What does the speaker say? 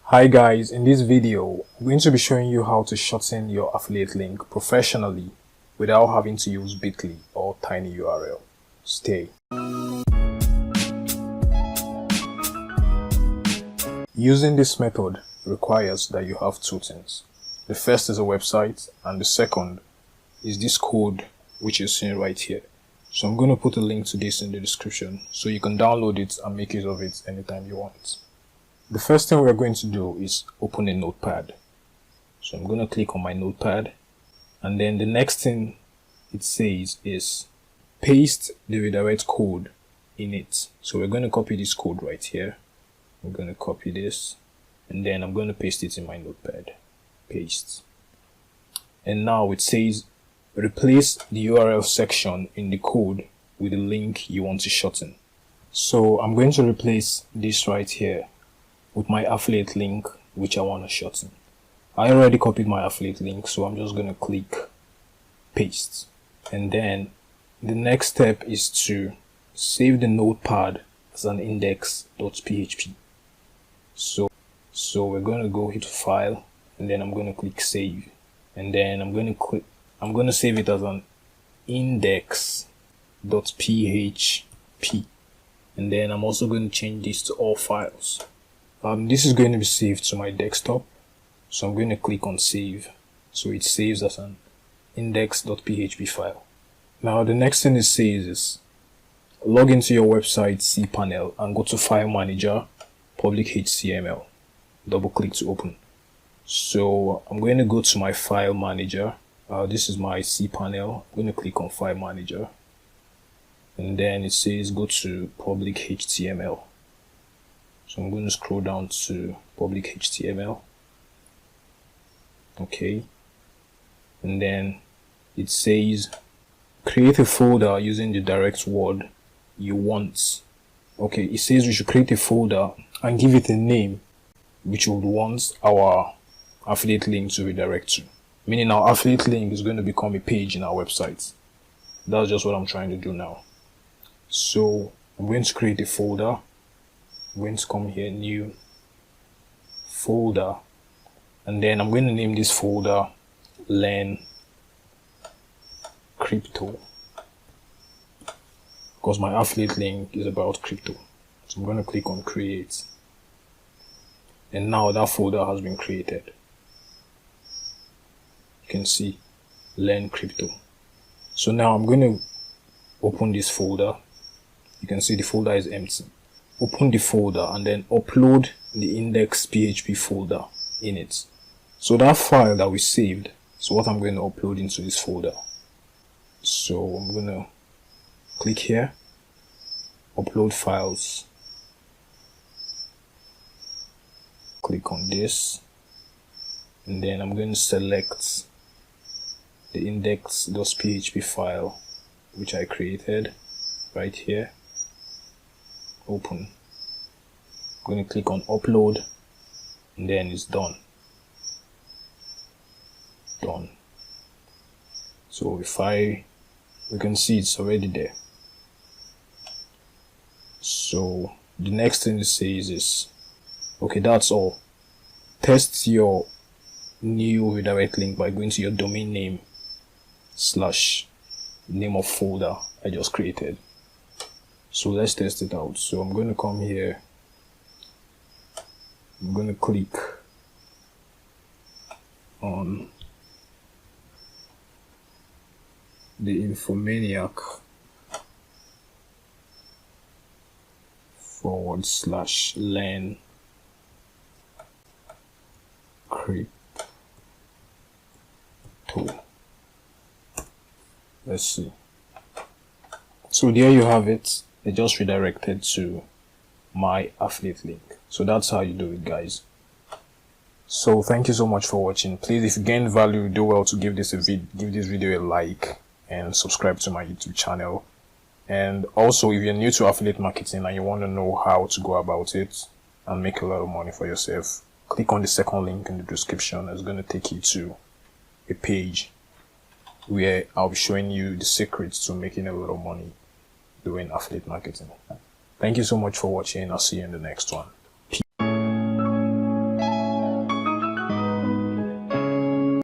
Hi guys, in this video, I'm going to be showing you how to shorten your affiliate link professionally without having to use bit.ly or tinyurl. Stay. Using this method requires that you have two things. The first is a website and the second is this code which you're seeing right here. So I'm going to put a link to this in the description so you can download it and make use of it anytime you want. The first thing we're going to do is open a notepad. So I'm going to click on my notepad, and then the next thing it says is paste the redirect code in it. So we're going to copy this code right here. I'm going to copy this and then I'm going to paste it in my notepad. Paste. And now it says replace the URL section in the code with the link you want to shorten. So I'm going to replace this right here with my affiliate link which I want to shorten. I already copied my affiliate link, so I'm just going to click paste. And then the next step is to save the notepad as an index.php. So we're going to go hit file and then I'm going to click save, and then I'm going to save it as an index.php, and then I'm also going to change this to all files. This is going to be saved to my desktop, so I'm going to click on save, so it saves as an index.php file. Now the next thing it says is log into your website Cpanel and go to file manager, public HTML, double click to open. So I'm going to go to my file manager. This is my Cpanel. I'm going to click on file manager, and then it says go to public HTML. So I'm going to scroll down to public HTML. Okay. And then it says create a folder using the direct word you want. Okay, it says we should create a folder and give it a name which we would want our affiliate link to redirect to. Meaning our affiliate link is going to become a page in our website. That's just what I'm trying to do now. So I'm going to create a folder. I'm going to come here, new folder, and then I'm going to name this folder Learn Crypto, because my affiliate link is about crypto. So I'm going to click on create, and now that folder has been created. You can see Learn Crypto. So now I'm going to open this folder. You can see the folder is empty. Open the folder and then upload the index.php folder in it. So that file that we saved is what I'm going to upload into this folder. So I'm going to click here, upload files, click on this, and then I'm going to select the index.php file which I created right here. Open. I'm going to click on upload, and then it's done. Done. So we can see it's already there. So the next thing it says is, okay, that's all. Test your new redirect link by going to your domain name / name of folder I just created. So let's test it out. So I'm going to come here. I'm going to click on the infomaniac / learn crypto. Let's see. So there you have it. It just redirected to my affiliate link. So that's how you do it, guys. So thank you so much for watching. Please, if you gained value, do well to give this video a like and subscribe to my YouTube channel. And also, if you're new to affiliate marketing and you want to know how to go about it and make a lot of money for yourself, click on the second link in the description. It's going to take you to a page where I'll be showing you the secrets to making a lot of money doing affiliate marketing. Thank you so much for watching. I'll see you in the next one.